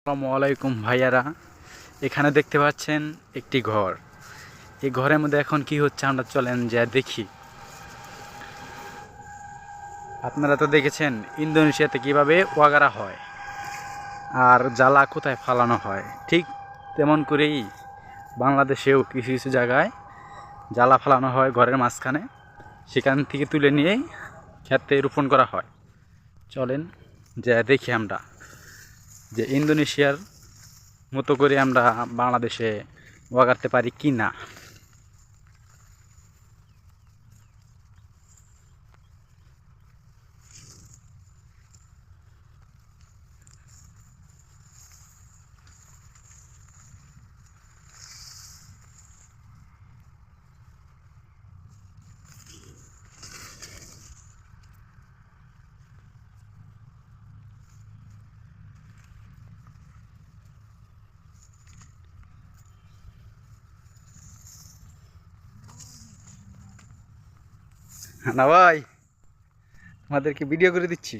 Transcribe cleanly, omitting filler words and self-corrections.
আসসালামু আলাইকুম ভাইয়ারা। এখানে দেখতে পাচ্ছেন একটি ঘর। এই ঘরের মধ্যে এখন কি হচ্ছে আমরা চলেন যা দেখি। আপনারা তো দেখেছেন ইন্দোনেশিয়াতে কিভাবে ওয়াগারা হয় আর জ্বালা কোথায় ফালানো হয়, ঠিক তেমন করেই বাংলাদেশেও কিছু কিছু জায়গায় জ্বালা ফালানো হয় ঘরের মাঝখানে, সেখান থেকে তুলে নিয়েই ক্ষেতে রোপণ করা হয়। চলেন যা দেখি আমরা যে ইন্দোনেশিয়ার মতো করে আমরা বাংলাদেশে ওয়াগাতে পারি কি না। না ভাই, তোমাদেরকে ভিডিও করে দিচ্ছি।